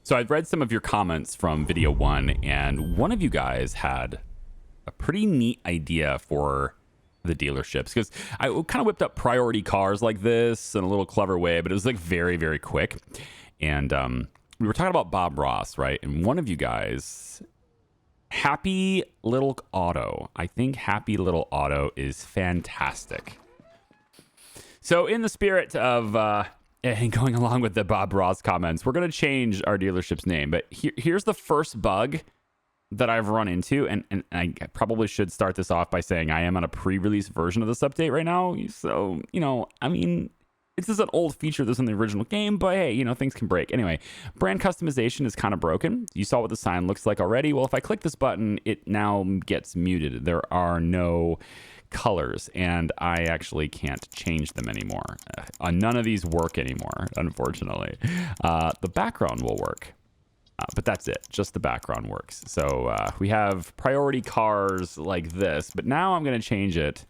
So I've read some of your comments from video 1, and one of you guys had a pretty neat idea for the dealerships, because I kind of whipped up priority cars like this in a little clever way, but it was like very, very quick. And we were talking about Bob Ross, right? And one of you guys, Happy Little Auto. I think Happy Little Auto is fantastic. So in the spirit of and going along with the Bob Ross comments, we're going to change our dealership's name. But here's the first bug that I've run into. And I probably should start this off by saying I am on a pre-release version of this update right now. So, I mean, this is an old feature that's in the original game, but hey, things can break. Anyway, brand customization is kind of broken. You saw what the sign looks like already. Well, if I click this button, it now gets muted. There are no colors, and I actually can't change them anymore. None of these work anymore, unfortunately. The background will work, but that's it. Just the background works. So we have priority cars like this, but now I'm going to change it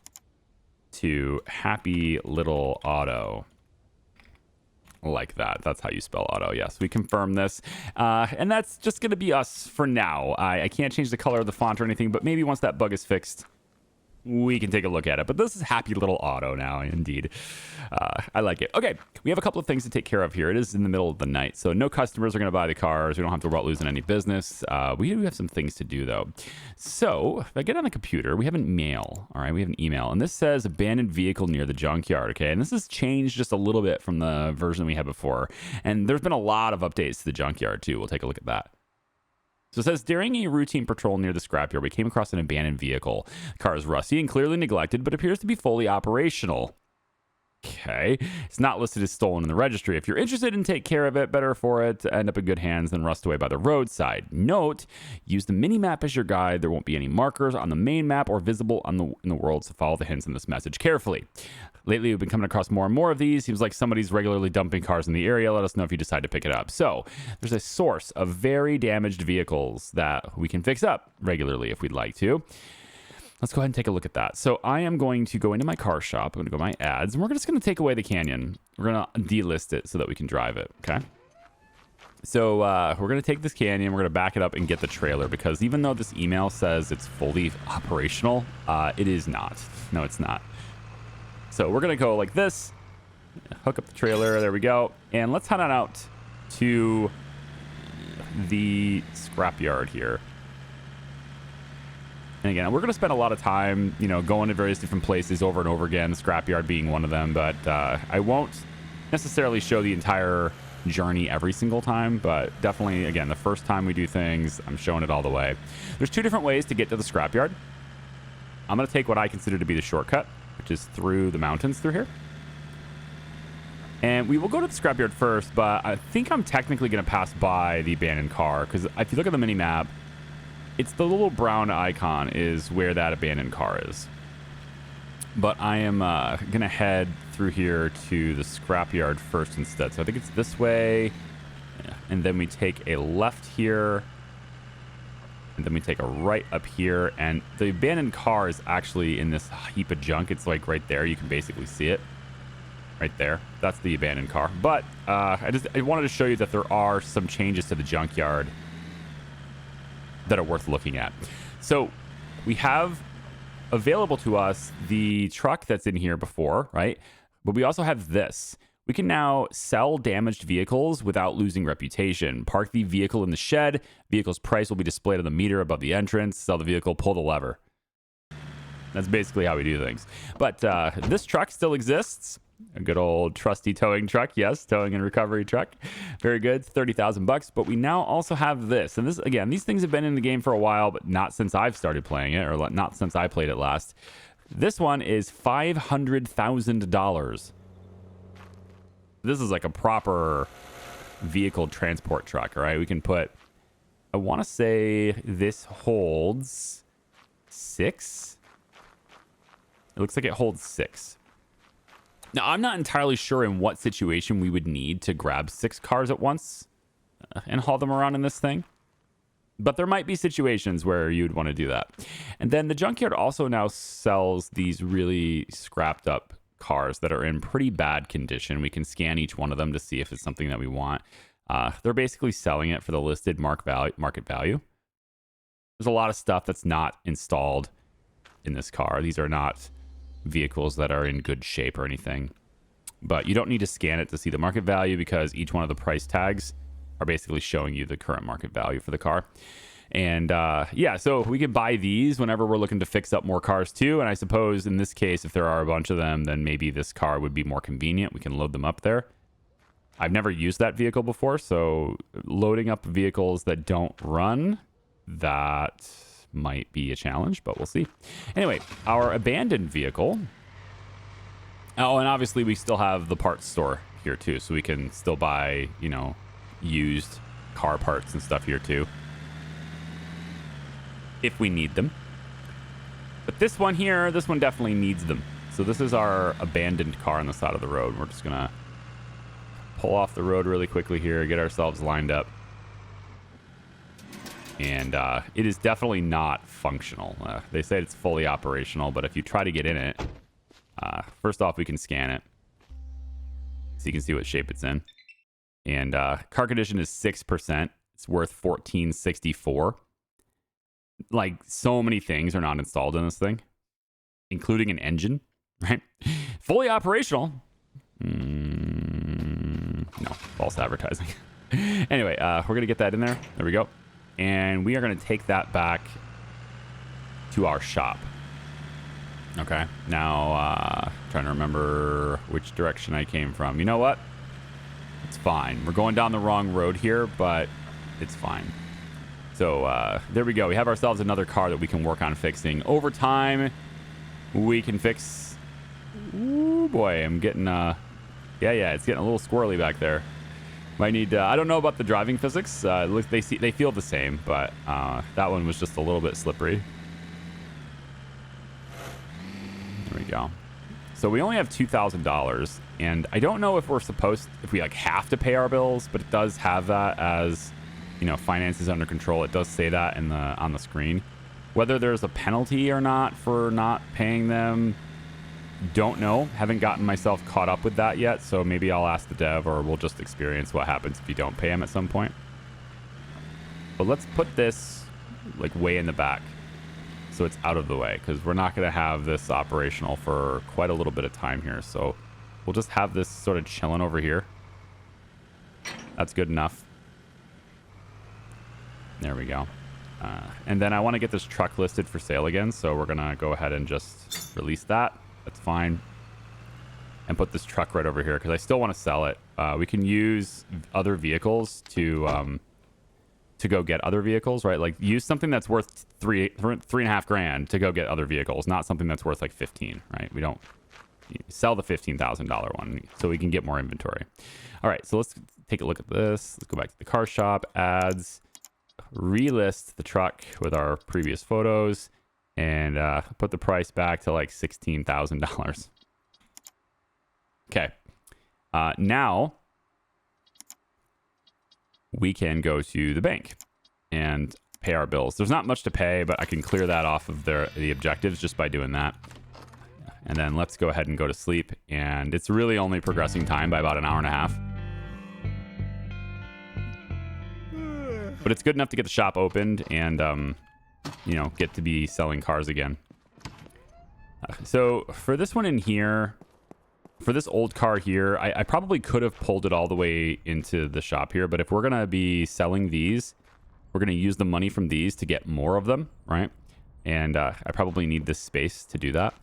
to Happy Little Auto. Like that. That's how you spell auto. Yes, we confirm this. And that's just going to be us for now. I can't change the color of the font or anything, but maybe once that bug is fixed, we can take a look at it. But this is Happy Little Auto now, indeed. I like it. Okay, we have a couple of things to take care of here. It is in the middle of the night, so no customers are going to buy the cars. We don't have to worry about losing any business. We do have some things to do, though. So if I get on the computer, we have an email. All right, we have an email, and this says abandoned vehicle near the junkyard. Okay, and this has changed just a little bit from the version we had before. And there's been a lot of updates to the junkyard, too. We'll take a look at that. So it says, during a routine patrol near the scrapyard, we came across an abandoned vehicle. The car is rusty and clearly neglected, but appears to be fully operational. Okay. It's not listed as stolen in the registry. If you're interested in take care of it, better for it to end up in good hands than rust away by the roadside. Note, use the mini-map as your guide. There won't be any markers on the main map or visible in the world, so follow the hints in this message carefully. Lately, we've been coming across more and more of these. Seems like somebody's regularly dumping cars in the area. Let us know if you decide to pick it up. So there's a source of very damaged vehicles that we can fix up regularly if we'd like to. Let's go ahead and take a look at that. So I am going to go into my car shop. I'm going to go to my ads, and we're just going to take away the Canyon. We're going to delist it so that we can drive it, okay? So we're going to take this Canyon, we're going to back it up and get the trailer, because even though this email says it's fully operational, it is not. No, it's not. So we're going to go like this, hook up the trailer, there we go, and let's head on out to the scrapyard here. And again, we're going to spend a lot of time, going to various different places over and over again, the scrapyard being one of them, but I won't necessarily show the entire journey every single time, but definitely, again, the first time we do things, I'm showing it all the way. There's two different ways to get to the scrapyard. I'm going to take what I consider to be the shortcut, which is through the mountains through here. And we will go to the scrapyard first, but I think I'm technically going to pass by the abandoned car, because if you look at the mini-map, it's the little brown icon is where that abandoned car is. But I am going to head through here to the scrapyard first instead. So I think it's this way, and then we take a left here, and then we take a right up here, and the abandoned car is actually in this heap of junk. It's like right there. You can basically see it right there. That's the abandoned car. But I wanted to show you that there are some changes to the junkyard that are worth looking at. So we have available to us the truck that's in here before, right? But we also have this. We can now sell damaged vehicles without losing reputation. Park the vehicle in the shed. Vehicle's price will be displayed on the meter above the entrance. Sell the vehicle, pull the lever. That's basically how we do things. But this truck still exists. A good old trusty towing truck. Yes, towing and recovery truck. Very good. $30,000. But we now also have this. And this, again, these things have been in the game for a while, but not since I've started playing it, or not since I played it last. This one is $500,000. This is like a proper vehicle transport truck, all right? We can put, I want to say this holds 6. It looks like it holds 6. Now, I'm not entirely sure in what situation we would need to grab 6 cars at once and haul them around in this thing. But there might be situations where you'd want to do that. And then the junkyard also now sells these really scrapped up cars that are in pretty bad condition. We can scan each one of them to see if it's something that we want. They're basically selling it for the listed market value. There's a lot of stuff that's not installed in this car. These are not vehicles that are in good shape or anything. But you don't need to scan it to see the market value because each one of the price tags are basically showing you the current market value for the car. And yeah, so we can buy these whenever we're looking to fix up more cars too. And I suppose in this case, if there are a bunch of them, then maybe this car would be more convenient. We can load them up there. I've never used that vehicle before, so loading up vehicles that don't run, that might be a challenge, but we'll see. Anyway, our abandoned vehicle. Oh, and obviously we still have the parts store here too, so we can still buy, you know, used car parts and stuff here too, if we need them. But this one here, this one definitely needs them. So this is our abandoned car on the side of the road. We're just gonna pull off the road really quickly here, get ourselves lined up. And it is definitely not functional. They say it's fully operational, but if you try to get in it, first off, we can scan it so you can see what shape it's in. And car condition is 6%. It's worth $14.64. Like, so many things are not installed in this thing, including an engine, right? Fully operational. No, false advertising. Anyway, we're going to get that in there. There we go. And we are going to take that back to our shop. Okay. Now, trying to remember which direction I came from. You know what? It's fine. We're going down the wrong road here, but it's fine. So, there we go. We have ourselves another car that we can work on fixing. Over time, we can fix... Ooh, boy, I'm getting... Yeah, it's getting a little squirrely back there. Might need... I don't know about the driving physics. They feel the same, but that one was just a little bit slippery. There we go. So we only have $2,000, and I don't know if we like have to pay our bills, but it does have that as, you know, finances under control. It does say that on the screen. Whether there's a penalty or not for not paying them, don't know. Haven't gotten myself caught up with that yet, so maybe I'll ask the dev, or we'll just experience what happens if you don't pay them at some point. But let's put this like way in the back so it's out of the way, because we're not going to have this operational for quite a little bit of time here. So we'll just have this sort of chilling over here. That's good enough. There we go. And then I want to get this truck listed for sale again, so we're going to go ahead and just release that. That's fine. And put this truck right over here, because I still want to sell it. We can use other vehicles to go get other vehicles, right? Like, use something that's worth three and a half grand to go get other vehicles, not something that's worth like 15, right? We don't sell the $15,000 one so we can get more inventory. All right, so let's take a look at this. Let's go back to the car shop, ads, relist the truck with our previous photos, and put the price back to like $16,000. Okay. Now we can go to the bank and pay our bills. There's not much to pay, but I can clear that off of the objectives just by doing that. And then let's go ahead and go to sleep. And it's really only progressing time by about an hour and a half. But it's good enough to get the shop opened and, you know, get to be selling cars again. So for this one in here, for this old car here, I probably could have pulled it all the way into the shop here. But if we're going to be selling these, we're going to use the money from these to get more of them, right? And I probably need this space to do that.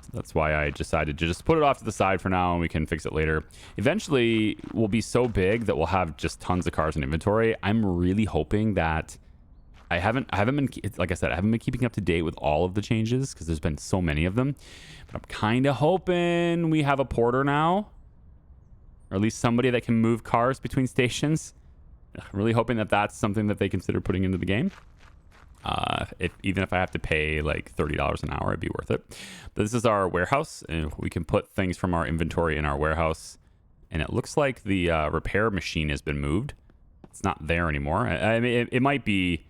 So that's why I decided to just put it off to the side for now, and we can fix it later. Eventually, we'll be so big that we'll have just tons of cars in inventory. I'm really hoping that I haven't been, like I said, I haven't been keeping up to date with all of the changes because there's been so many of them. But I'm kind of hoping we have a porter now, or at least somebody that can move cars between stations. I'm really hoping that that's something that they consider putting into the game. Even if I have to pay like $30 an hour, it'd be worth it. But this is our warehouse, and we can put things from our inventory in our warehouse. And it looks like the repair machine has been moved. It's not there anymore. I mean, it might be.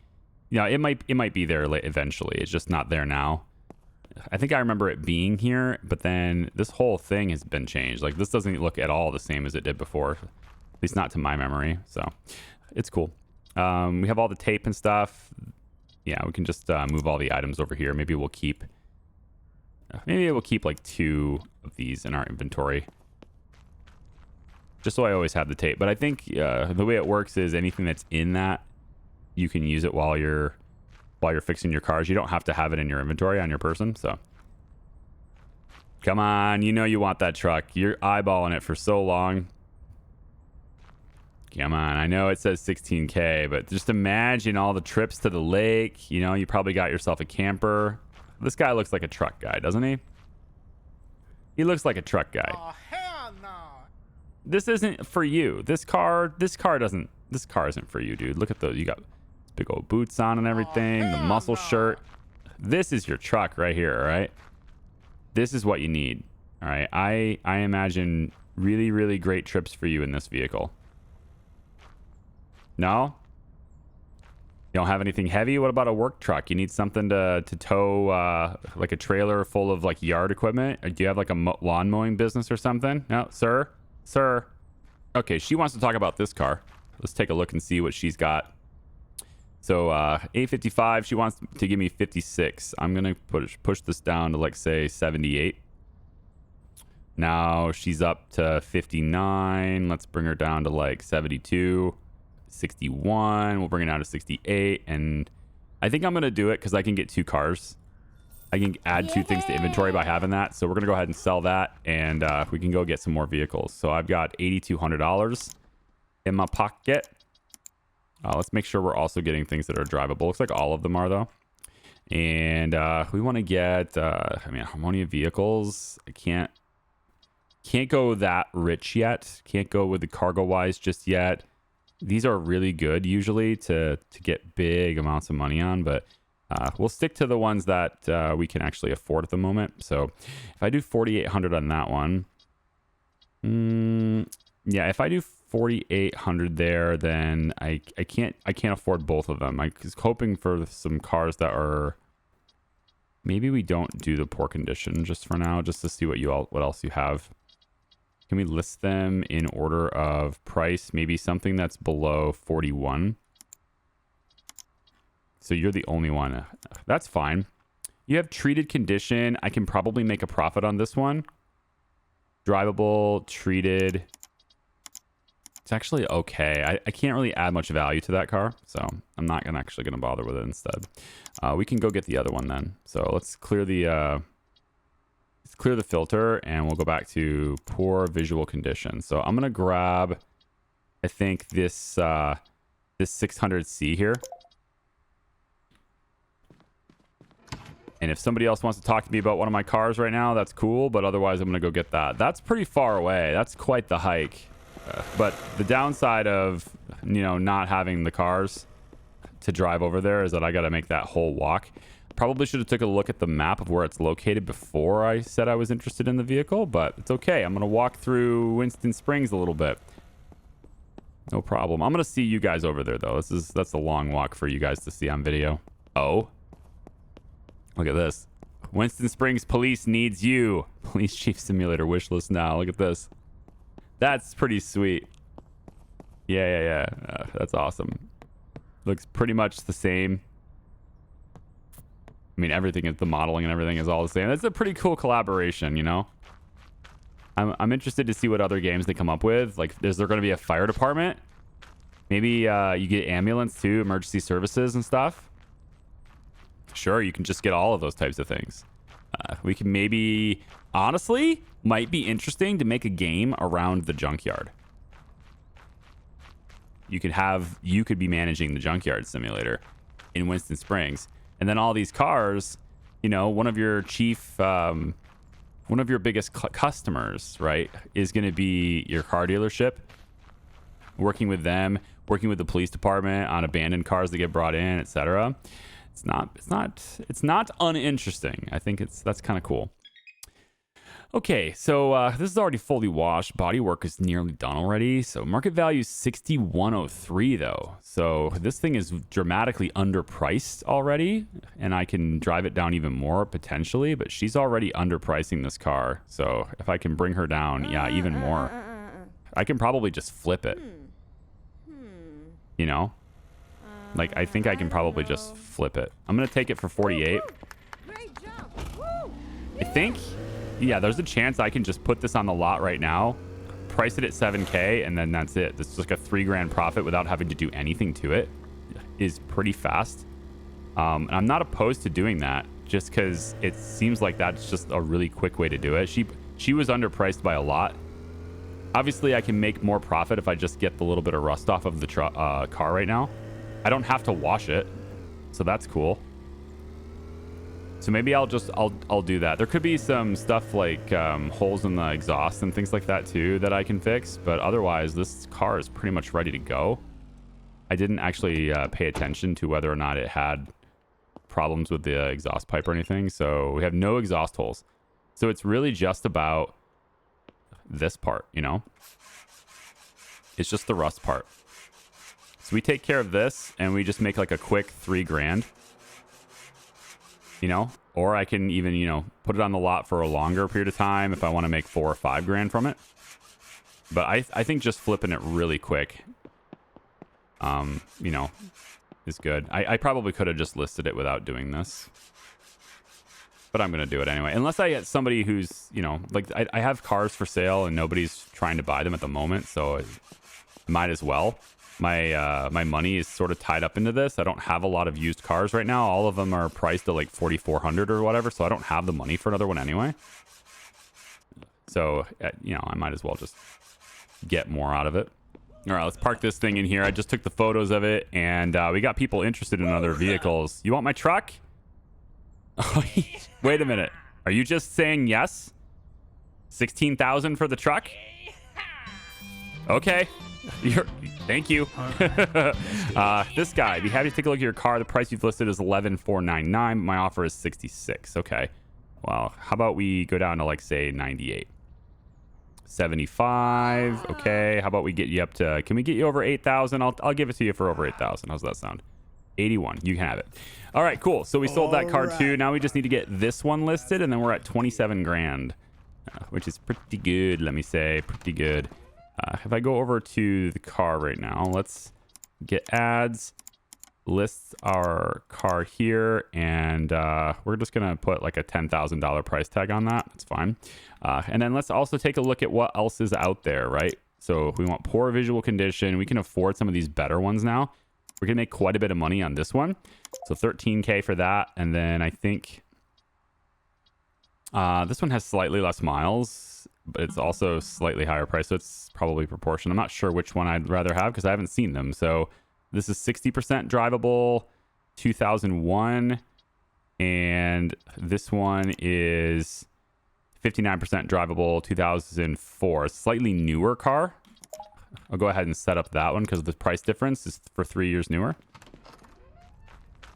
Yeah, it might be there eventually. It's just not there now. I think I remember it being here, but then this whole thing has been changed. Like, this doesn't look at all the same as it did before. At least not to my memory. So it's cool. We have all the tape and stuff. Yeah, we can just move all the items over here. Maybe we'll keep like 2 of these in our inventory, just so I always have the tape. But I think the way it works is anything that's in that, you can use it while you're fixing your cars. You don't have to have it in your inventory on your person. So come on, you know you want that truck. You're eyeballing it for so long. Come on, I know it says 16K, but just imagine all the trips to the lake. You know, you probably got yourself a camper. This guy looks like a truck guy, doesn't he? He looks like a truck guy. Oh, hell no. This isn't for you. This car isn't for you, dude. Look at those. You got big old boots on and everything, the muscle shirt. This is your truck right here, all right? This is what you need, all right? I imagine really, really great trips for you in this vehicle. No? You don't have anything heavy? What about a work truck? You need something to tow, like a trailer full of like yard equipment? Or do you have like a lawn mowing business or something? No, sir? Sir? Okay, she wants to talk about this car. Let's take a look and see what she's got. So, 855, she wants to give me 56. I'm going to push this down to like, say, 78. Now she's up to 59. Let's bring her down to like 72. 61. We'll bring it down to 68. And I think I'm going to do it because I can get 2 cars. I can add 2 things to inventory by having that. So we're going to go ahead and sell that. And we can go get some more vehicles. So I've got $8,200 in my pocket. Let's make sure we're also getting things that are drivable. Looks like all of them are, though. And we want to get, Harmonia vehicles. I can't go that rich yet. Can't go with the cargo-wise just yet. These are really good usually to get big amounts of money on, but we'll stick to the ones that we can actually afford at the moment. So if I do 4,800 on that one, yeah, if I do 4,800 there, then I can't afford both of them. I was hoping for some cars that are, maybe we don't do the poor condition just for now, just to see what else you have. Can we list them in order of price? Maybe something that's below 41. So you're the only one. That's fine. You have treated condition. I can probably make a profit on this one. Drivable, treated. It's actually okay. I can't really add much value to that car, so I'm not actually going to bother with it instead. We can go get the other one then. So let's clear the filter, and we'll go back to poor visual condition. So I'm going to grab, I think, this 600C here. And if somebody else wants to talk to me about one of my cars right now, that's cool. But otherwise, I'm going to go get that. That's pretty far away. That's quite the hike. But the downside of, not having the cars to drive over there is that I got to make that whole walk. Probably should have took a look at the map of where it's located before I said I was interested in the vehicle, but it's okay. I'm going to walk through Winston Springs a little bit. No problem. I'm going to see you guys over there, though. That's a long walk for you guys to see on video. Oh. Look at this. Winston Springs Police needs you. Police Chief Simulator wish list now. Look at this. That's pretty sweet. Yeah. That's awesome. Looks pretty much the same. I mean, everything is, the modeling and everything is all the same. That's a pretty cool collaboration, I'm interested to see what other games they come up with. Like, is there going to be a fire department? Maybe you get ambulance too, emergency services and stuff. Sure, you can just get all of those types of things. We can maybe, honestly, might be interesting to make a game around the junkyard. You could be managing the junkyard simulator in Winston Springs. And then all these cars, one of your biggest customers, right, is going to be your car dealership. Working with them, working with the police department on abandoned cars that get brought in, etc. It's not uninteresting. I think that's kind of cool. Okay, so this is already fully washed. Bodywork is nearly done already. So market value is 6103 though. So this thing is dramatically underpriced already, and I can drive it down even more potentially, but she's already underpricing this car. So if I can bring her down, yeah, even more. I can probably just flip it. You know? Like, I think I can probably just flip it. I'm going to take it for 48. I think, yeah, there's a chance I can just put this on the lot right now, price it at 7K, and then that's it. This is like a $3 grand profit without having to do anything to it. Is pretty fast. And I'm not opposed to doing that just because it seems like that's just a really quick way to do it. She was underpriced by a lot. Obviously, I can make more profit if I just get the little bit of rust off of the car right now. I don't have to wash it, so that's cool. So maybe I'll do that. There could be some stuff like holes in the exhaust and things like that too that I can fix, but otherwise this car is pretty much ready to go. I didn't actually pay attention to whether or not it had problems with the exhaust pipe or anything, so we have no exhaust holes. So it's really just about this part, you know? It's just the rust part. So we take care of this and we just make like a quick $3 grand. You know, or I can even, you know, put it on the lot for a longer period of time if I want to make $4 or $5 grand from it. But I think just flipping it really quick, you know, is good. I probably could have just listed it without doing this, but I'm going to do it anyway. Unless I get somebody who's, you know, like I have cars for sale and nobody's trying to buy them at the moment. So I might as well. My money is sort of tied up into this. I don't have a lot of used cars right now. All of them are priced at like 4,400 or whatever, so I don't have the money for another one anyway. So, you know, I might as well just get more out of it. All right, let's park this thing in here. I just took the photos of it, and we got people interested in other vehicles. You want my truck? Wait a minute. Are you just saying yes? 16,000 for the truck? Okay. Thank you. This guy, be happy to take a look at your car. The price you've listed is $11,499. My offer is 66. Okay. Well, how about we go down to like say 98, 75. Okay. How about we get you up to? Can we get you over 8,000? I'll give it to you for over 8,000. How's that sound? 81. You can have it. All right. Cool. So we sold that car too. Now we just need to get this one listed, and then we're at 27 grand, which is pretty good. Let me say, pretty good. If I go over to the car right now, let's get ads, list our car here, and we're just going to put like a $10,000 price tag on that. That's fine. And then let's also take a look at what else is out there, right? So if we want poor visual condition, we can afford some of these better ones now. We're going to make quite a bit of money on this one. So 13K for that. And then I think this one has slightly less miles, but it's also slightly higher price, so it's probably proportion. I'm not sure which one I'd rather have because I haven't seen them. So this is 60% drivable, 2001, and this one is 59% drivable, 2004. Slightly newer car. I'll go ahead and set up that one because the price difference is for 3 years newer.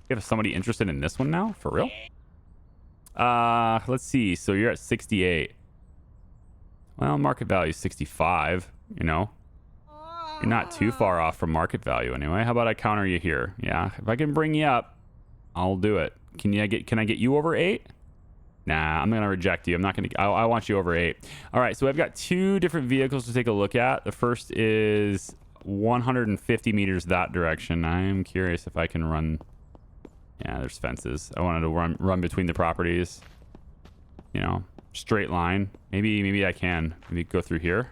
You have somebody interested in this one now? For real? Let's see. So you're at 68. Well, market value is 65, you know. You're not too far off from market value anyway. How about I counter you here? Yeah, if I can bring you up, I'll do it. Can I get you over 8? Nah, I'm going to reject you. I'm not going to. I want you over 8. All right, so I've got 2 different vehicles to take a look at. The first is 150 meters that direction. I am curious if I can run. Yeah, there's fences. I wanted to run between the properties. You know. Straight line. Maybe I can. Maybe go through here.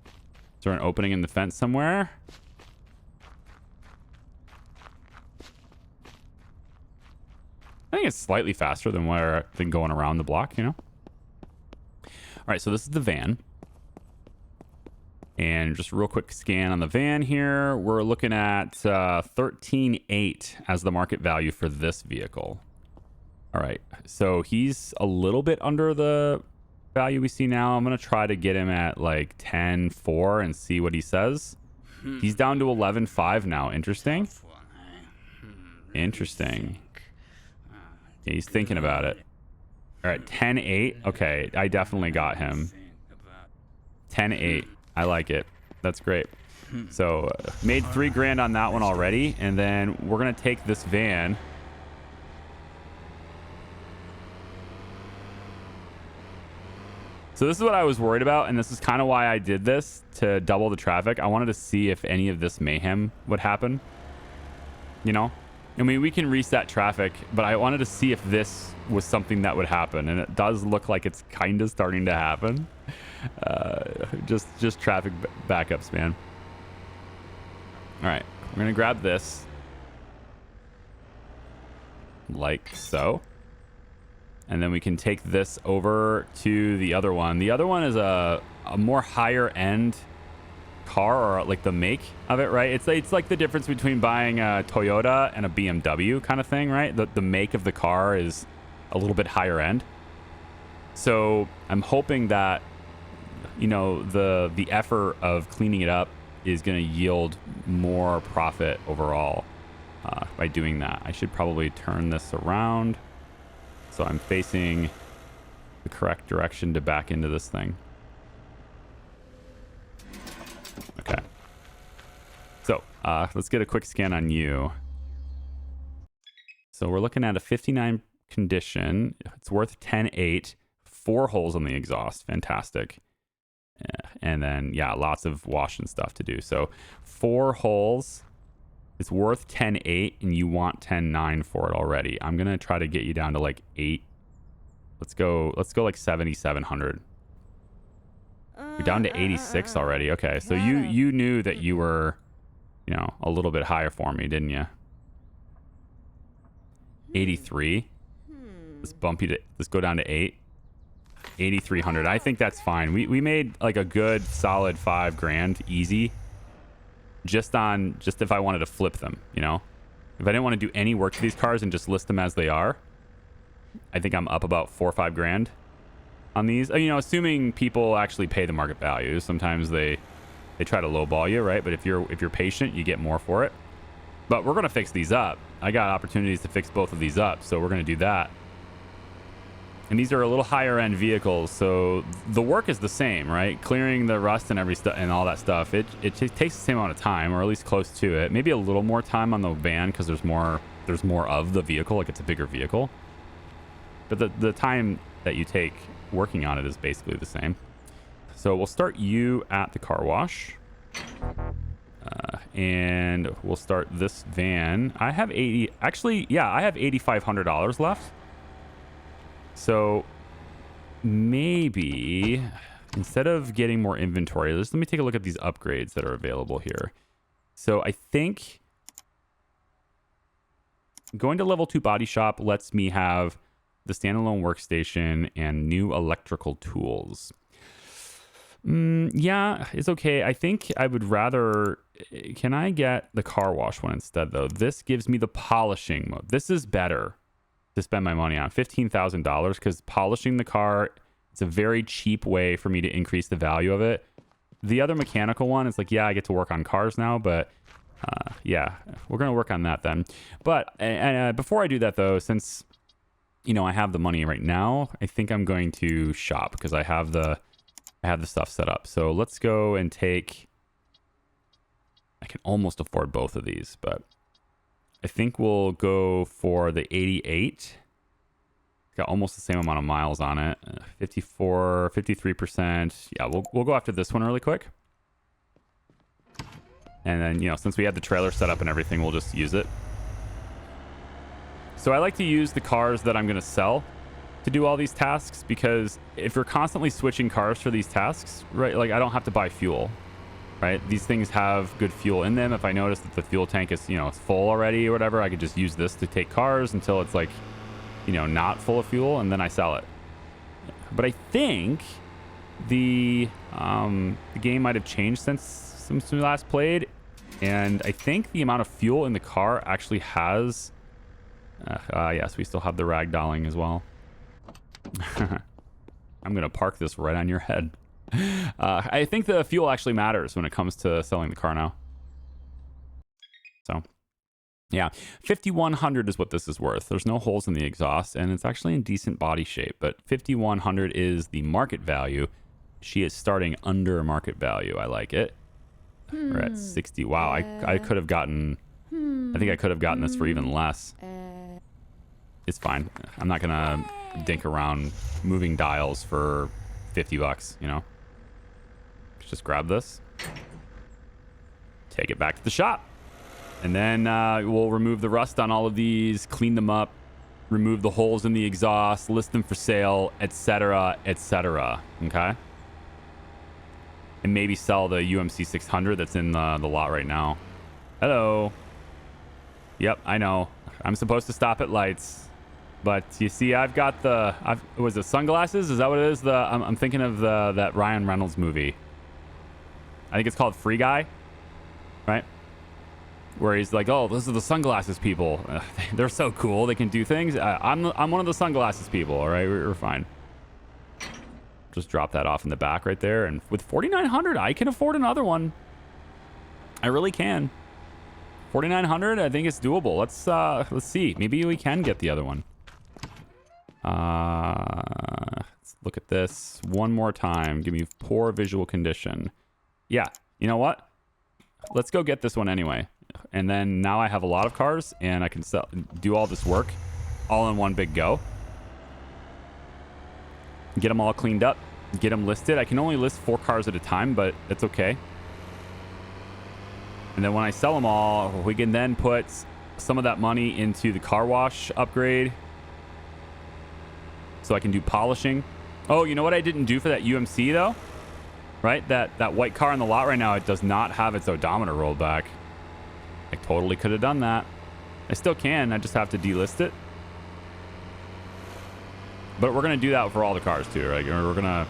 Is there an opening in the fence somewhere? I think it's slightly faster than going around the block, you know? All right, so this is the van. And just a real quick scan on the van here. We're looking at 13.8 as the market value for this vehicle. All right, so he's a little bit under the value we see now. I'm going to try to get him at like 10.4 and see what he says. He's down to 11.5 now. Interesting. Interesting. Yeah, he's thinking about it. All right, 10.8. Okay, I definitely got him. 10.8. I like it. That's great. So made $3 grand on that one already. And then we're going to take this van. So this is what I was worried about, and this is kind of why I did this, to double the traffic. I wanted to see if any of this mayhem would happen. You know? I mean, we can reset traffic, but I wanted to see if this was something that would happen, and it does look like it's kind of starting to happen. Just traffic backups, man. All right, we're gonna grab this, like so, and then we can take this over to the other one. The other one is a more higher end car, or like the make of it, right? It's like the difference between buying a Toyota and a BMW kind of thing, right? The make of the car is a little bit higher end. So I'm hoping that, you know, the effort of cleaning it up is going to yield more profit overall by doing that. I should probably turn this around so I'm facing the correct direction to back into this thing. Okay. So let's get a quick scan on you. So we're looking at a 59 condition. It's worth 10.8. 4 holes on the exhaust. Fantastic. And then, yeah, lots of wash and stuff to do. So 4 holes. It's worth 10.8, and you want 10.9 for it already. I'm going to try to get you down to like 8. Let's go like 7,700. You're down to 86 already. Okay, so you knew that you were, you know, a little bit higher for me, didn't you? 83. Let's bump you to, let's go down to 8. 8,300. I think that's fine. We made like a good solid $5,000 easy. Just if I wanted to flip them, you know, if I didn't want to do any work to these cars and just list them as they are, I think I'm up about $4 or $5,000 on these. You know, assuming people actually pay the market value. Sometimes they try to lowball you, right? But if you're patient, you get more for it. But we're gonna fix these up. I got opportunities to fix both of these up, so we're gonna do that. And these are a little higher end vehicles, so the work is the same, right? Clearing the rust and and all that stuff. It takes the same amount of time, or at least close to it. Maybe a little more time on the van because there's more of the vehicle, like it's a bigger vehicle. But the time that you take working on it is basically the same. So we'll start you at the car wash, and we'll start this van. I have I have $8,500 left. So maybe instead of getting more inventory, let me take a look at these upgrades that are available here. So I think going to level 2 body shop lets me have the standalone workstation and new electrical tools. Yeah, it's okay. I think I would rather, can I get the car wash one instead though? This gives me the polishing mode. This is better to spend my money on. $15,000, because polishing the car, it's a very cheap way for me to increase the value of it. The other mechanical one, it's like, yeah, I get to work on cars now, but yeah, we're going to work on that then. But before I do that though, since, you know, I have the money right now, I think I'm going to shop because I have the stuff set up. So let's go and take, I can almost afford both of these, but I think we'll go for the 88. It's got almost the same amount of miles on it. 54, 53%. Yeah, we'll go after this one really quick. And then, you know, since we had the trailer set up and everything, we'll just use it. So I like to use the cars that I'm going to sell to do all these tasks, because if you're constantly switching cars for these tasks, right, like I don't have to buy fuel. Right? These things have good fuel in them. If I notice that the fuel tank is, you know, it's full already or whatever, I could just use this to take cars until it's like, you know, not full of fuel, and then I sell it. But I think the game might have changed since we last played, and I think the amount of fuel in the car actually has. Yes, we still have the ragdolling as well. I'm gonna park this right on your head. I think the fuel actually matters when it comes to selling the car now. So, yeah, 5,100 is what this is worth. There's no holes in the exhaust, and it's actually in decent body shape. But 5,100 is the market value. She is starting under market value. I like it. We're at 60. Wow, I could have gotten. I think I could have gotten this for even less. It's fine. I'm not gonna dink around moving dials for 50 bucks, you know. Let's just grab this, take it back to the shop, and then we'll remove the rust on all of these, clean them up, remove the holes in the exhaust, list them for sale, etc., etc. Okay, and maybe sell the UMC 600 that's in the lot right now. Hello. Yep, I know. I'm supposed to stop at lights, but you see, I've got the. Was it sunglasses? Is that what it is? I'm thinking of that Ryan Reynolds movie. I think it's called Free Guy, right? Where he's like, "Oh, those are the sunglasses people. They're so cool. They can do things. I'm one of the sunglasses people. All right, we're fine." Just drop that off in the back right there, and with 4,900, I can afford another one. I really can. 4,900, I think it's doable. Let's see. Maybe we can get the other one. Let's look at this one more time. Give me poor visual condition. Yeah, you know what? Let's go get this one anyway. And then now I have a lot of cars, and I can do all this work all in one big go. Get them all cleaned up, get them listed. I can only list 4 cars at a time, but that's okay. And then when I sell them all, we can then put some of that money into the car wash upgrade, so I can do polishing. Oh, you know what I didn't do for that UMC though? Right? That white car in the lot right now, it does not have its odometer rolled back. I totally could have done that. I still can. I just have to delist it. But we're gonna do that for all the cars too, right? We're gonna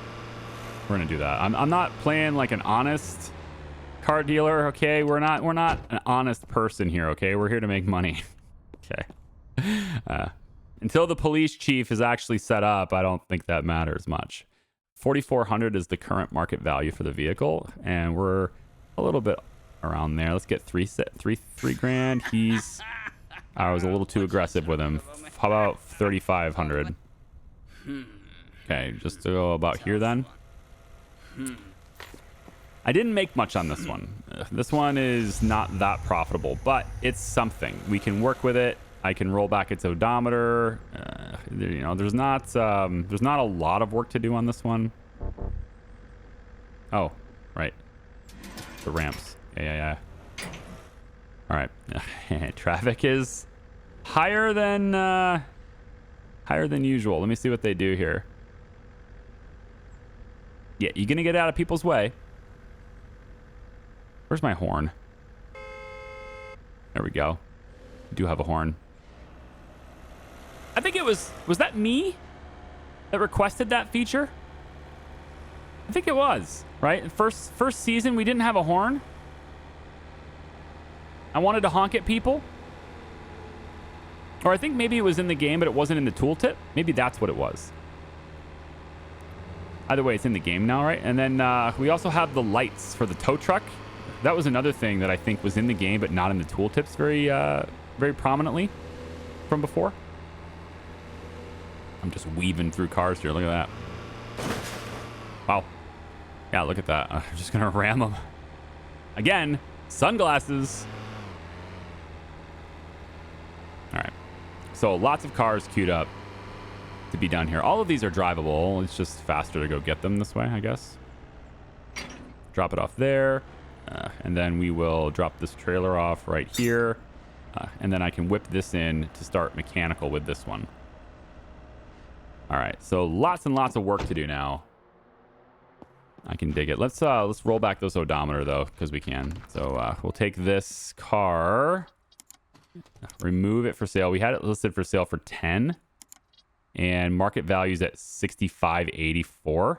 do that. I'm not playing like an honest car dealer, okay? We're not an honest person here, okay? We're here to make money. Okay. Until the police chief is actually set up, I don't think that matters much. 4,400 is the current market value for the vehicle, and we're a little bit around there. Let's get three grand. I was a little too aggressive with him. How about 3,500? Okay, just to go about here then. I didn't make much on this one. This one is not that profitable, but it's something. We can work with it. I can roll back its odometer. You know, there's not a lot of work to do on this one. Oh, right. The ramps. Yeah. All right. Traffic is higher than usual. Let me see what they do here. Yeah, you're gonna get out of people's way. Where's my horn? There we go. I do have a horn. I think it was that me that requested that feature? I think it was, right? First season, we didn't have a horn. I wanted to honk at people. Or I think maybe it was in the game, but it wasn't in the tooltip. Maybe that's what it was. Either way, it's in the game now, right? And then we also have the lights for the tow truck. That was another thing that I think was in the game, but not in the tooltips very prominently from before. I'm just weaving through cars here. Look at that. Wow. Yeah, look at that. I'm just going to ram them. Again, sunglasses. All right. So lots of cars queued up to be done here. All of these are drivable. It's just faster to go get them this way, I guess. Drop it off there. And then we will drop this trailer off right here. And then I can whip this in to start mechanical with this one. All right, so lots and lots of work to do now. I can dig it. Let's roll back this odometer though, because we can. So we'll take this car, remove it for sale. We had it listed for sale for 10, and market value's at 65.84.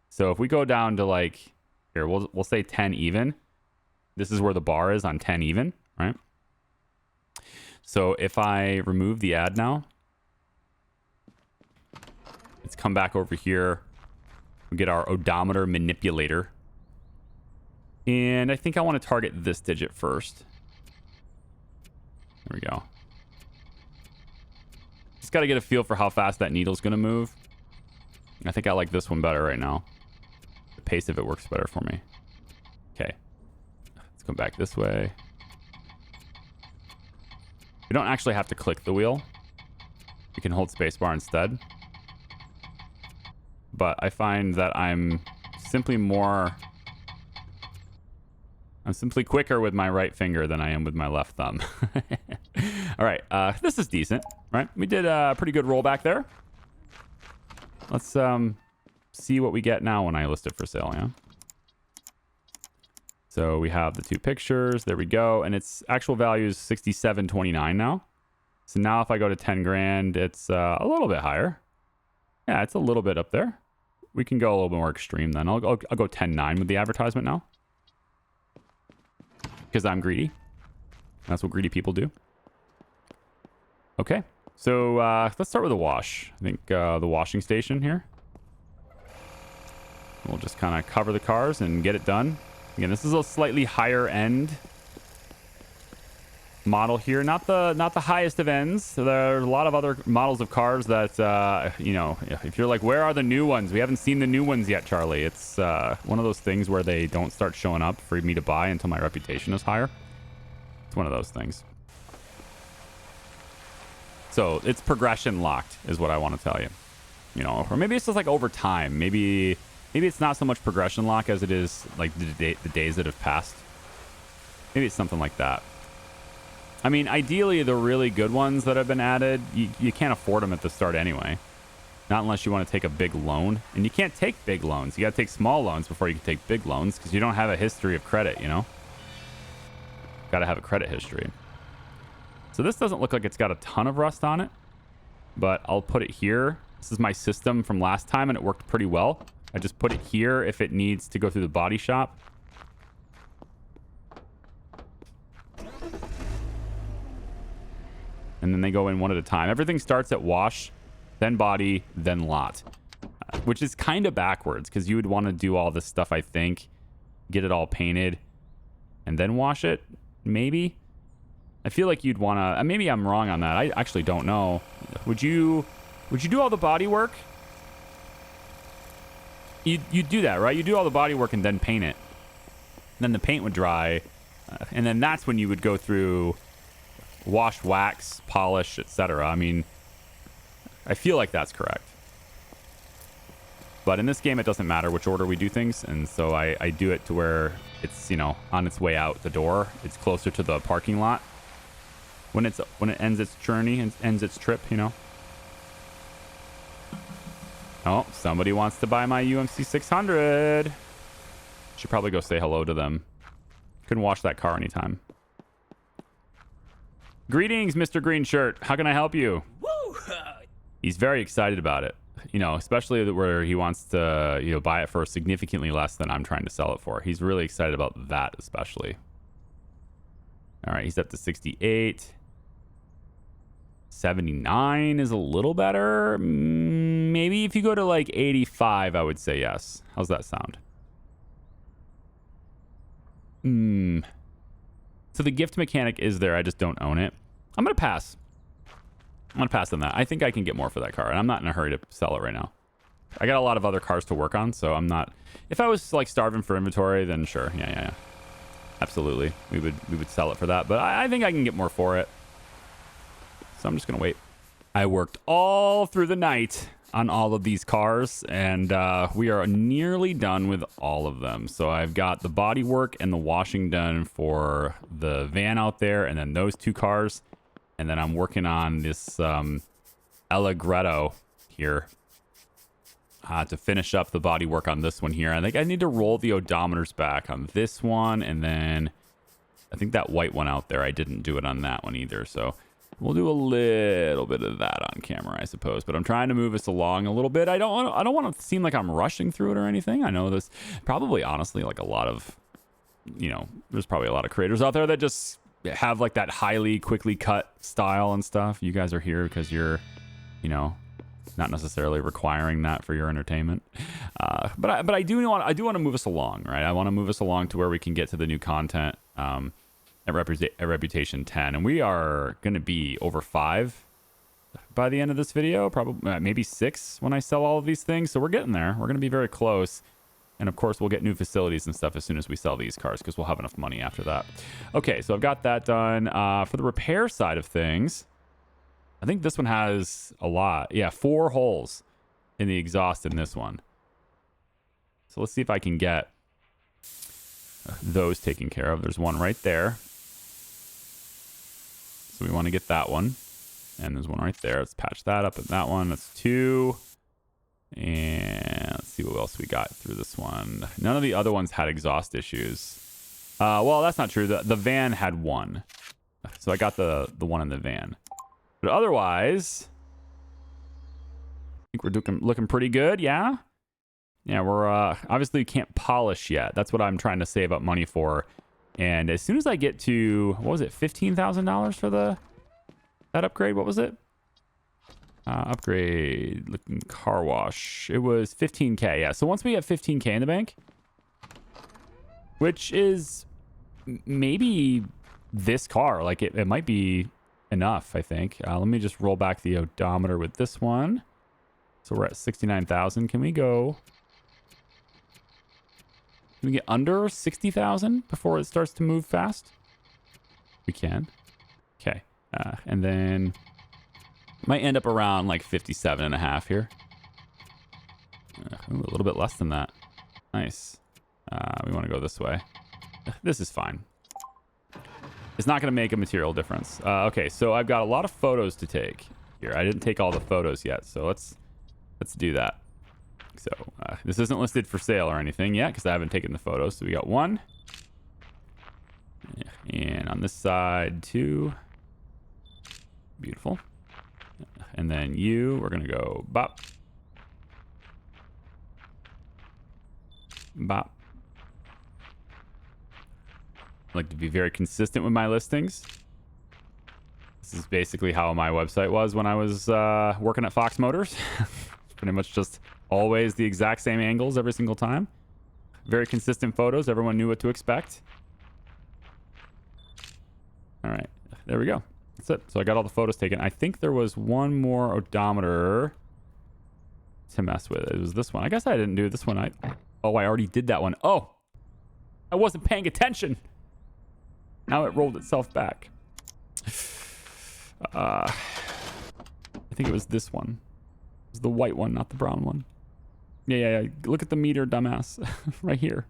So if we go down to like here, we'll say 10 even. This is where the bar is on 10 even, right? So if I remove the ad now, let's come back over here. We get our odometer manipulator. And I think I want to target this digit first. There we go. Just got to get a feel for how fast that needle's going to move. I think I like this one better right now. The pace of it works better for me. Okay. Let's come back this way. We don't actually have to click the wheel. We can hold spacebar instead. but I find that I'm simply quicker with my right finger than I am with my left thumb. All right, this is decent, right? We did a pretty good rollback there. Let's see what we get now when I list it for sale, yeah? So we have the 2 pictures. There we go. And its actual value is 67.29 now. So now if I go to 10 grand, it's a little bit higher. Yeah, it's a little bit up there. We can go a little bit more extreme then. I'll go 10.9 with the advertisement now. Because I'm greedy. That's what greedy people do. Okay. So let's start with the wash. I think the washing station here. We'll just kind of cover the cars and get it done. Again, this is a slightly higher end model here, not the highest of ends. There are a lot of other models of cars that you know, if you're like, where are the new ones? We haven't seen the new ones yet, Charlie. It's one of those things where they don't start showing up for me to buy until my reputation is higher. It's one of those things. So it's progression locked is what I want to tell you. You know, or maybe it's just like over time. Maybe it's not so much progression lock as it is like the days that have passed. Maybe it's something like that. I mean, ideally, the really good ones that have been added, you can't afford them at the start anyway. Not unless you want to take a big loan. And you can't take big loans. You got to take small loans before you can take big loans because you don't have a history of credit, you know? Got to have a credit history. So this doesn't look like it's got a ton of rust on it, but I'll put it here. This is my system from last time, and it worked pretty well. I just put it here if it needs to go through the body shop. And then they go in one at a time. Everything starts at wash, then body, then lot. Which is kind of backwards, because you would want to do all this stuff, I think. Get it all painted, and then wash it, maybe? I feel like you'd want to... Maybe I'm wrong on that. I actually don't know. Would you do all the body work? You'd do that, right? You do all the body work and then paint it. And then the paint would dry. And then that's when you would go through wash, wax, polish, etc. I mean, I feel like that's correct. But in this game, it doesn't matter which order we do things. And so I do it to where it's, you know, on its way out the door. It's closer to the parking lot. When it ends its journey and ends its trip, you know. Oh, somebody wants to buy my UMC 600. Should probably go say hello to them. Couldn't wash that car anytime. Greetings, Mr. Green Shirt. How can I help you? Woo! He's very excited about it. You know, especially where he wants to, you know, buy it for significantly less than I'm trying to sell it for. He's really excited about that, especially. All right, he's up to 68. 79 is a little better. Maybe if you go to like 85, I would say yes. How's that sound? So the gift mechanic is there. I just don't own it. I'm going to pass. I'm going to pass on that. I think I can get more for that car, and I'm not in a hurry to sell it right now. I got a lot of other cars to work on, so I'm not... If I was like starving for inventory, then sure. Yeah. Absolutely. We would sell it for that, but I think I can get more for it. So I'm just going to wait. I worked all through the night on all of these cars, and we are nearly done with all of them. So I've got the body work and the washing done for the van out there, and then those 2 cars. And then I'm working on this Allegretto here to finish up the body work on this one here. I think I need to roll the odometers back on this one, and then I think that white one out there, I didn't do it on that one either. So we'll do a little bit of that on camera, I suppose. But I'm trying to move us along a little bit. I don't want to seem like I'm rushing through it or anything. I know this probably, honestly, like a lot of, you know, there's probably a lot of creators out there that just have like that highly quickly cut style and stuff. You guys are here because you're, you know, not necessarily requiring that for your entertainment. But I do want to move us along, right? I want to move us along to where we can get to the new content. At Reputation 10, and we are going to be over 5 by the end of this video, probably maybe 6 when I sell all of these things. So we're getting there. We're going to be very close, and of course we'll get new facilities and stuff as soon as we sell these cars, because we'll have enough money after that. Okay, so I've got that done. For the repair side of things, I think this one has a lot. Yeah, 4 holes in the exhaust in this one. So let's see if I can get those taken care of. There's one right there. So we want to get that one. And there's one right there. Let's patch that up and that one. That's 2. And let's see what else we got through this one. None of the other ones had exhaust issues. Well, that's not true. The van had 1. So I got the one in the van. But otherwise, I think we're looking pretty good, yeah? Yeah, we're obviously can't polish yet. That's what I'm trying to save up money for. And as soon as I get to, what was it, $15,000 for that upgrade? What was it? Upgrade, looking car wash. It was 15K, yeah. So once we get 15K in the bank, which is maybe this car, like it might be enough, I think. Let me just roll back the odometer with this one. So we're at 69,000. Can we go? Can we get under 60,000 before it starts to move fast? We can. Okay. And then might end up around like 57.5 here. Ooh, a little bit less than that. Nice. We want to go this way. This is fine. It's not going to make a material difference. Okay, so I've got a lot of photos to take here. I didn't take all the photos yet, so let's do that. So this isn't listed for sale or anything yet because I haven't taken the photos. So we got 1. And on this side, 2. Beautiful. And then we're going to go bop. Bop. I like to be very consistent with my listings. This is basically how my website was when I was working at Fox Motors. Pretty much just always the exact same angles every single time. Very consistent photos. Everyone knew what to expect. All right. There we go. That's it. So I got all the photos taken. I think there was one more odometer to mess with. It was this one. I guess I didn't do this one. I already did that one. Oh, I wasn't paying attention. Now it rolled itself back. I think it was this one. It was the white one, not the brown one. Yeah. Look at the meter, dumbass. Right here.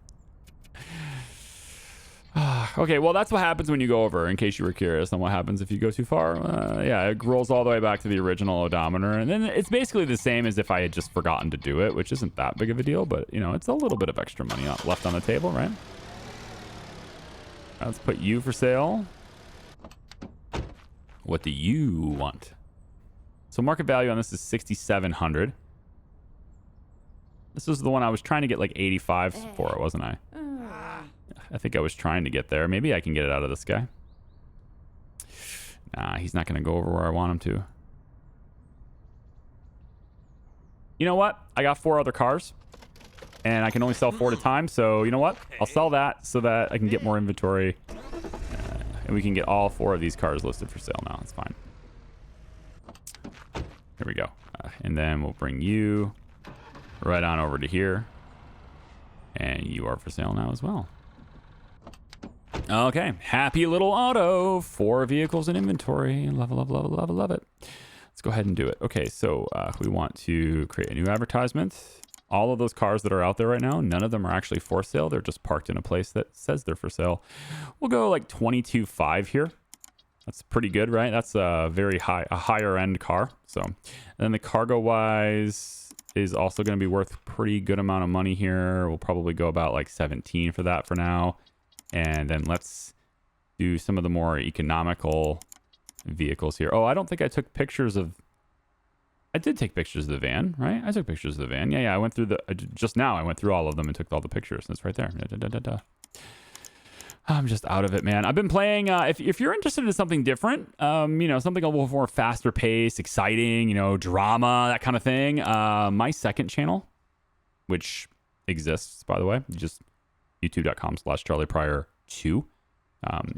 Okay, well, that's what happens when you go over, in case you were curious on what happens if you go too far. Yeah, it rolls all the way back to the original odometer. And then it's basically the same as if I had just forgotten to do it, which isn't that big of a deal. But, you know, it's a little bit of extra money left on the table, right? Let's put you for sale. What do you want? So market value on this is 6,700. This is the one I was trying to get like 85 for, wasn't I? I think I was trying to get there. Maybe I can get it out of this guy. Nah, he's not going to go over where I want him to. You know what? I got 4 other cars. And I can only sell 4 at a time. So, you know what? I'll sell that so that I can get more inventory. And we can get all 4 of these cars listed for sale now. That's fine. Here we go. And then we'll bring you right on over to here. And you are for sale now as well. Okay, happy little auto. 4 vehicles in inventory. Love it. Let's go ahead and do it. Okay, so we want to create a new advertisement. All of those cars that are out there right now, none of them are actually for sale. They're just parked in a place that says they're for sale. We'll go like 22.5 here. That's pretty good, right? That's a higher end car. So, and then the cargo wise is also going to be worth a pretty good amount of money here. We'll probably go about like 17 for that for now. And then let's do some of the more economical vehicles here. Oh, I don't think I took pictures of... I did take pictures of the van, right? I took pictures of the van. Yeah, I went through just now I went through all of them and took all the pictures. That's right there. I'm just out of it, man. I've been playing... if you're interested in something different, you know, something a little more faster paced, exciting, you know, drama, that kind of thing. My second channel, which exists, by the way, just... youtube.com/CharliePryor2.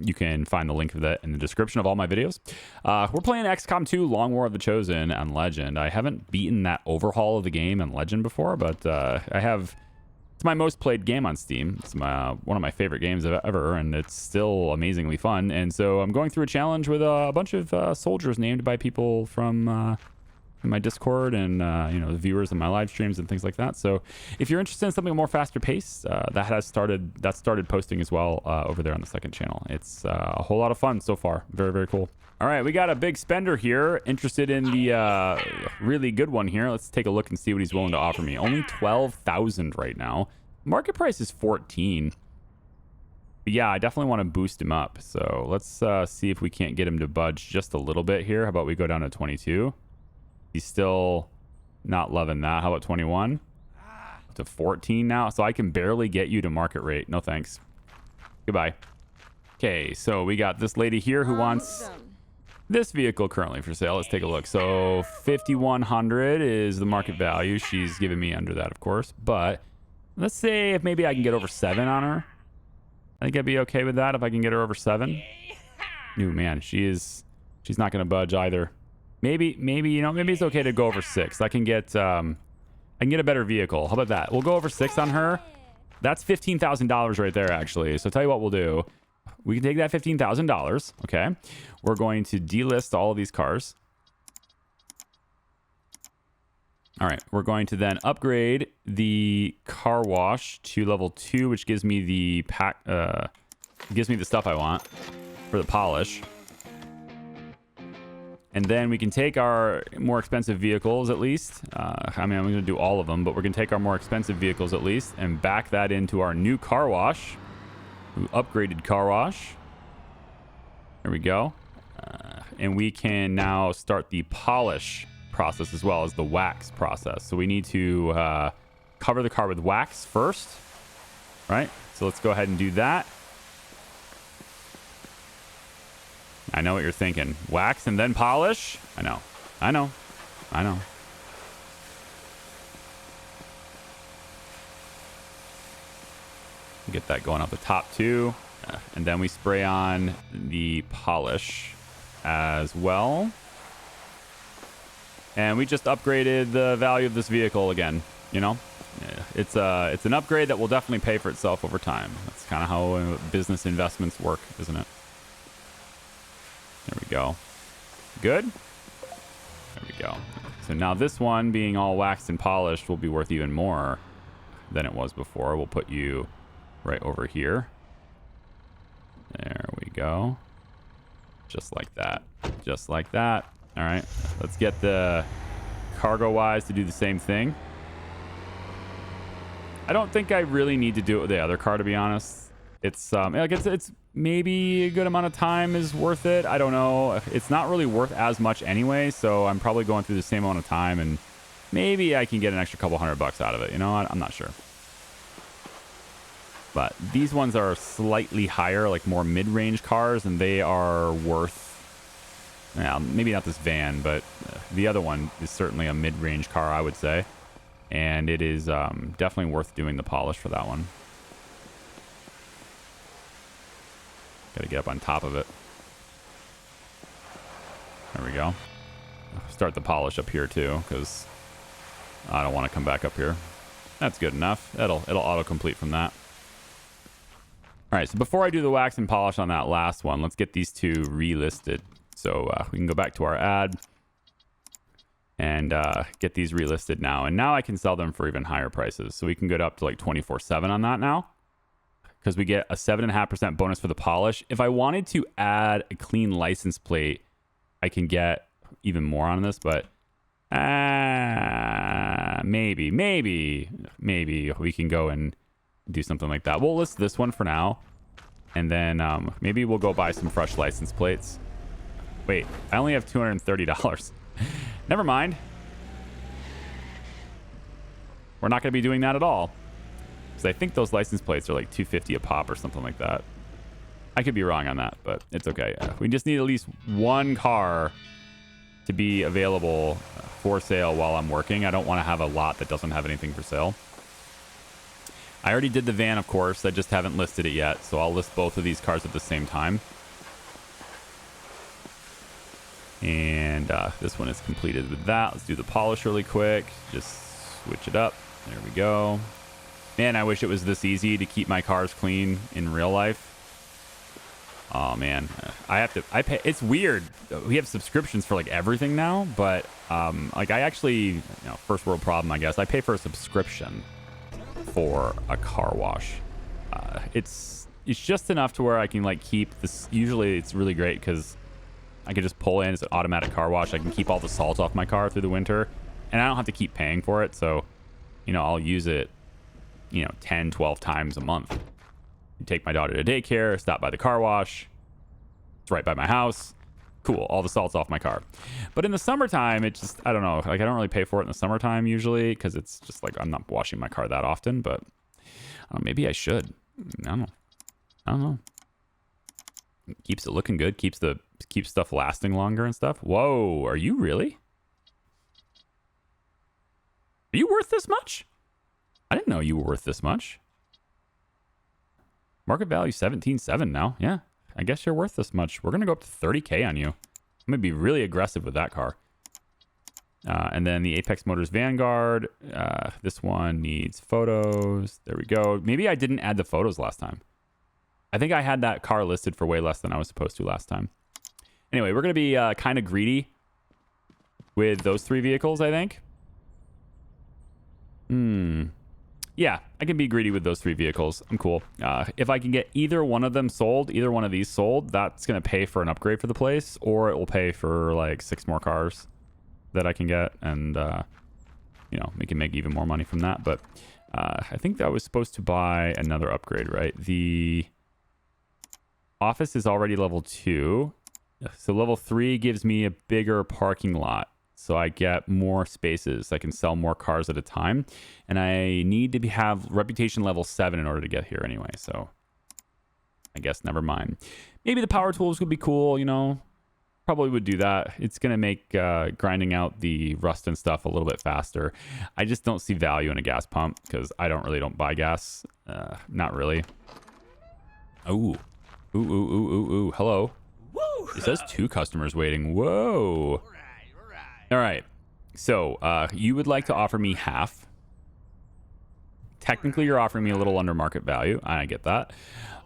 You can find the link of that in the description of all my videos. We're playing XCOM 2 Long War of the Chosen on Legend. I haven't beaten that overhaul of the game on Legend before, but I have... It's my most played game on Steam. It's one of my favorite games ever, and it's still amazingly fun. And so I'm going through a challenge with a bunch of soldiers named by people from in my Discord and the viewers in my live streams and things like that. So if you're interested in something more faster paced, that started posting as well over there on the second channel. It's a whole lot of fun so far. Very, very cool. All right, we got a big spender here interested in the really good one here. Let's take a look and see what he's willing to offer me. Only 12,000 right now. Market price is 14. But yeah, I definitely want to boost him up. So let's see if we can't get him to budge just a little bit here. How about we go down to 22? He's still not loving that. How about 21? To 14 now. So I can barely get you to market rate. No thanks. Goodbye. Okay, so we got this lady here who wants this vehicle currently for sale. Let's take a look. So 5,100 is the market value. She's giving me under that, of course. But let's say if maybe I can get over 7 on her. I think I'd be okay with that if I can get her over 7. Ooh, man, she's not going to budge either. Maybe it's okay to go over 6. I can get a better vehicle. How about that? We'll go over 6 on her. That's $15,000 right there, actually. So tell you what we'll do. We can take that $15,000. Okay. We're going to delist all of these cars. All right. We're going to then upgrade the car wash to level 2, which gives me the gives me the stuff I want for the polish. And then we can take our more expensive vehicles at least. I'm going to do all of them, but we're going to take our more expensive vehicles at least and back that into our new car wash. Upgraded car wash. There we go. And we can now start the polish process as well as the wax process. So we need to cover the car with wax first, right? So let's go ahead and do that. I know what you're thinking. Wax and then polish? I know. Get that going up the top too. And then we spray on the polish as well. And we just upgraded the value of this vehicle again. It's an upgrade that will definitely pay for itself over time. That's kind of how business investments work, isn't it? There we go. Good. There we go. So now this one being all waxed and polished will be worth even more than it was before. We'll put you right over here. There we go. Just like that. Just like that. All right. Let's get the cargo wise to do the same thing. I don't think I really need to do it with the other car, to be honest. It's it's maybe a good amount of time is worth it. I don't know. It's not really worth as much anyway, so I'm probably going through the same amount of time, and maybe I can get an extra couple $100 out of it. I'm not sure. But these ones are slightly higher, like more mid-range cars, and they are worth, maybe not this van, but the other one is certainly a mid-range car, I would say. And it is definitely worth doing the polish for that one. Got to get up on top of it. There we go. Start the polish up here too, because I don't want to come back up here. That's good enough. It'll auto-complete from that. All right, so before I do the wax and polish on that last one, let's get these two relisted. So we can go back to our ad and get these relisted now. And now I can sell them for even higher prices. So we can go up to like 24/7 on that now, because we get a 7.5% bonus for the polish. If I wanted to add a clean license plate, I can get even more on this, but maybe we can go and do something like that. We'll list this one for now, and then maybe we'll go buy some fresh license plates. Wait, I only have $230. Never mind. We're not going to be doing that at all, because I think those license plates are like $250 a pop or something like that. I could be wrong on that, but it's okay. We just need at least one car to be available for sale while I'm working. I don't want to have a lot that doesn't have anything for sale. I already did the van, of course. I just haven't listed it yet, so I'll list both of these cars at the same time. And this one is completed with that. Let's do the polish really quick. Just switch it up. There we go. Man, I wish it was this easy to keep my cars clean in real life. Oh man, I pay. It's weird. We have subscriptions for like everything now, but like I actually, first world problem, I guess. I pay for a subscription for a car wash. It's just enough to where I can like keep this. Usually it's really great because I can just pull in. It's an automatic car wash. I can keep all the salt off my car through the winter, and I don't have to keep paying for it. So, I'll use it, 10, 12 times a month. Take my daughter to daycare, stop by the car wash. It's right by my house. Cool. All the salt's off my car. But in the summertime, it just, I don't know. Like, I don't really pay for it in the summertime usually because it's just like I'm not washing my car that often. But maybe I should. I don't know. Keeps it looking good. Keeps stuff lasting longer and stuff. Whoa. Are you really? Are you worth this much? I didn't know you were worth this much. Market value 17.7 now. Yeah, I guess you're worth this much. We're going to go up to 30K on you. I'm going to be really aggressive with that car. And then the Apex Motors Vanguard. This one needs photos. There we go. Maybe I didn't add the photos last time. I think I had that car listed for way less than I was supposed to last time. Anyway, we're going to be kind of greedy with those 3 vehicles, I think. Yeah, I can be greedy with those 3 vehicles. I'm cool. If I can get either one of them sold, either one of these sold, that's going to pay for an upgrade for the place, or it will pay for like 6 more cars that I can get, and we can make even more money from that. But I think that I was supposed to buy another upgrade, right? The office is already level 2, so level 3 gives me a bigger parking lot. So I get more spaces. I can sell more cars at a time. And I need to have reputation level 7 in order to get here anyway. So I guess never mind. Maybe the power tools would be cool, Probably would do that. It's going to make grinding out the rust and stuff a little bit faster. I just don't see value in a gas pump because I don't buy gas. Not really. Ooh. Ooh. Hello. It says 2 customers waiting. Whoa. All right, so you would like to offer me half. Technically, you're offering me a little under market value. I get that.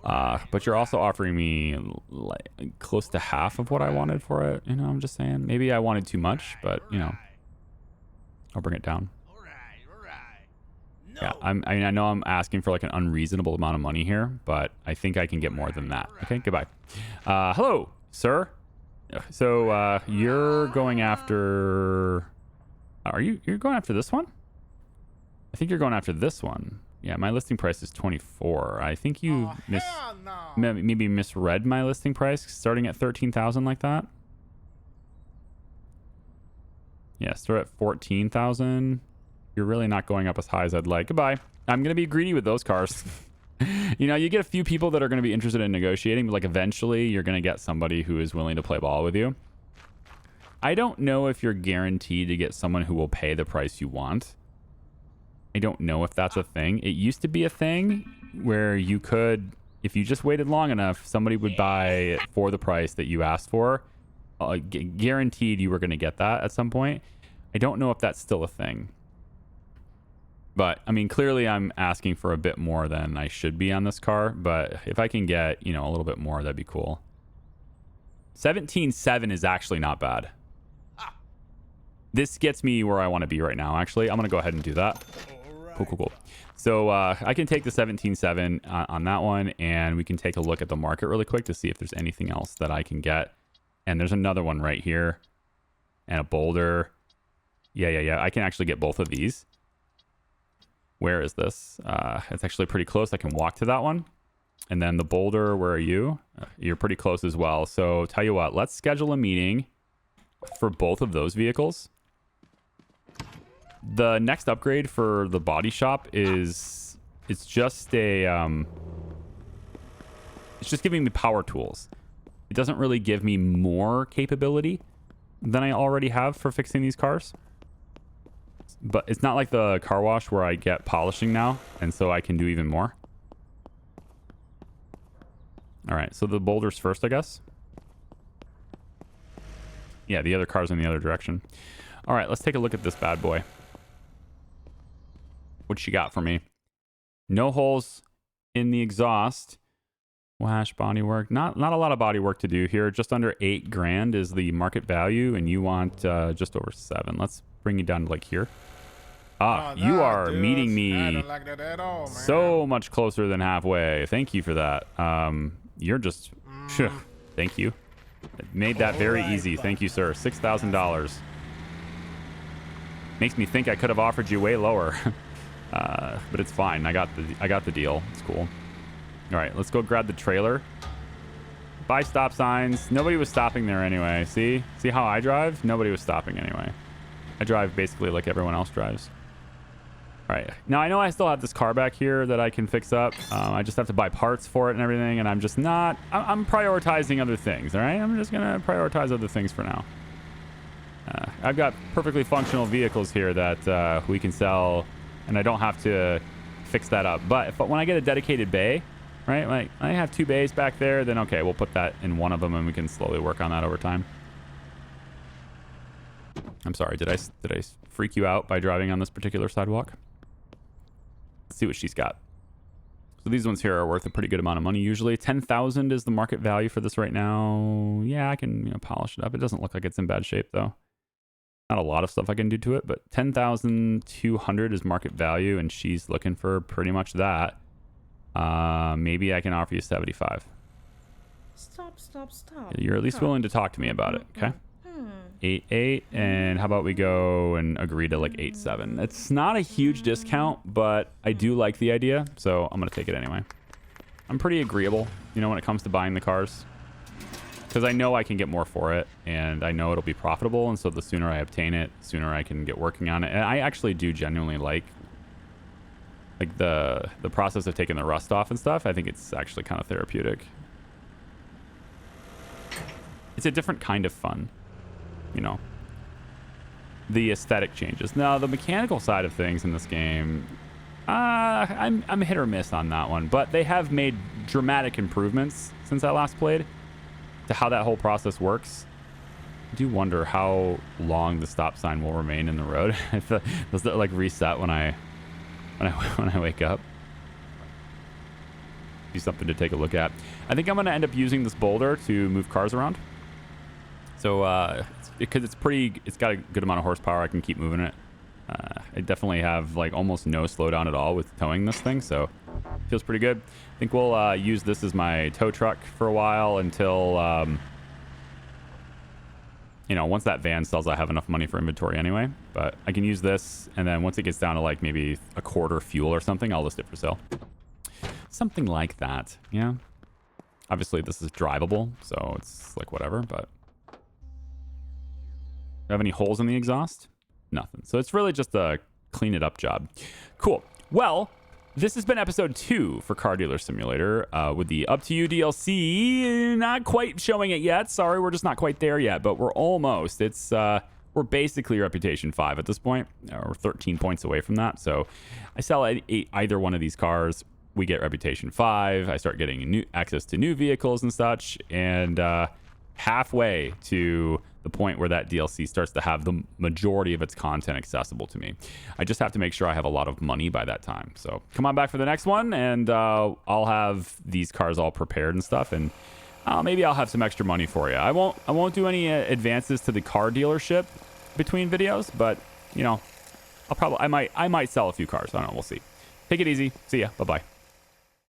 But you're also offering me like close to half of what I wanted for it. I'm just saying. Maybe I wanted too much, but, I'll bring it down. Yeah, I know I'm asking for like an unreasonable amount of money here, but I think I can get more than that. Okay, goodbye. Hello, sir. So you're going after... You're going after this one? I think you're going after this one. Yeah, my listing price is 24. I think you maybe misread my listing price, starting at 13,000 like that. Yeah, start at 14,000. You're really not going up as high as I'd like. Goodbye. I'm gonna be greedy with those cars. You get a few people that are going to be interested in negotiating, but like eventually you're going to get somebody who is willing to play ball with you. I don't know if you're guaranteed to get someone who will pay the price you want. I don't know if that's a thing. It used to be a thing where you could, if you just waited long enough, somebody would buy it for the price that you asked for. Guaranteed you were going to get that at some point. I don't know if that's still a thing. But, I mean, clearly I'm asking for a bit more than I should be on this car. But if I can get, a little bit more, that'd be cool. 17.7 is actually not bad. This gets me where I want to be right now, actually. I'm going to go ahead and do that. Cool. So I can take the 17.7 on that one, and we can take a look at the market really quick to see if there's anything else that I can get. And there's another one right here. And a Boulder. Yeah. I can actually get both of these. Where is this? It's actually pretty close. I can walk to that one. And then the Boulder, where are you? You're pretty close as well. So tell you what, let's schedule a meeting for both of those vehicles. The next upgrade for the body shop is, it's just giving me power tools. It doesn't really give me more capability than I already have for fixing these cars. But it's not like the car wash where I get polishing now, and so I can do even more. All right, so the Boulders first, I guess. Yeah, the other car's in the other direction. All right, let's take a look at this bad boy. What you got for me? No holes in the exhaust. Wash body work. Not a lot of body work to do here. Just under 8 grand is the market value, and you want just over 7. Let's bring you down to like here. You are meeting me I don't like that at all, man. so much closer than halfway. Thank you for that. You're just thank you. Made that very easy. Thank you, sir. $6,000. Makes me think I could have offered you way lower. But it's fine. I got the deal. It's cool. All right, let's go grab the trailer. Buy stop signs. Nobody was stopping there anyway. See how I drive? Nobody was stopping anyway. I drive basically like everyone else drives. All right, now I know I still have this car back here that I can fix up. I just have to buy parts for it and everything, and I'm just not. I'm prioritizing other things. All right, I'm just gonna prioritize other things for now. I've got perfectly functional vehicles here that we can sell, and I don't have to fix that up. But when I get a dedicated bay, right? Like I have 2 bays back there, then okay, we'll put that in one of them, and we can slowly work on that over time. I'm sorry, did I freak you out by driving on this particular sidewalk? Let's see what she's got. So these ones here are worth a pretty good amount of money usually. 10,000 is the market value for this right now. Yeah, I can polish it up. It doesn't look like it's in bad shape though. Not a lot of stuff I can do to it, but 10,200 is market value, and she's looking for pretty much that. Maybe I can offer you 75. Stop. You're at least willing to talk to me about it, okay? 8.8, and how about we go and agree to like 8.7? It's not a huge discount, but I do like the idea, so I'm gonna take it anyway. I'm pretty agreeable, when it comes to buying the cars, because I know I can get more for it, and I know it'll be profitable, and so the sooner I obtain it, the sooner I can get working on it. And I actually do genuinely like the process of taking the rust off and stuff. I think it's actually kind of therapeutic. It's a different kind of fun, the aesthetic changes. Now the mechanical side of things in this game, I'm hit or miss on that one, but they have made dramatic improvements since I last played to how that whole process works. I do wonder how long the stop sign will remain in the road. Does that like reset when I wake up? Be something to take a look at. I think I'm going to end up using this boulder to move cars around. So because it's got a good amount of horsepower, I can keep moving it. I definitely have like almost no slowdown at all with towing this thing, so it feels pretty good. I think we'll use this as my tow truck for a while until once that van sells, I have enough money for inventory anyway. But I can use this, and then once it gets down to like maybe a quarter fuel or something, I'll list it for sale. Something like that, yeah. Obviously, this is drivable, so it's like whatever, but... Do I have any holes in the exhaust? Nothing. So it's really just a clean it up job. Cool. Well, this has been episode 2 for Car Dealer Simulator with the Up To You DLC. Not quite showing it yet. Sorry, we're just not quite there yet, but we're almost. It's we're basically Reputation 5 at this point. We're 13 points away from that. So I sell either one of these cars. We get Reputation 5. I start getting access to new vehicles and such. And halfway to the point where that DLC starts to have the majority of its content accessible to me. I just have to make sure I have a lot of money by that time. So come on back for the next one, and I'll have these cars all prepared and stuff, and maybe I'll have some extra money for you. I won't do any advances to the car dealership between videos, but I might sell a few cars. I don't know. We'll see. Take it easy. See ya. Bye-bye.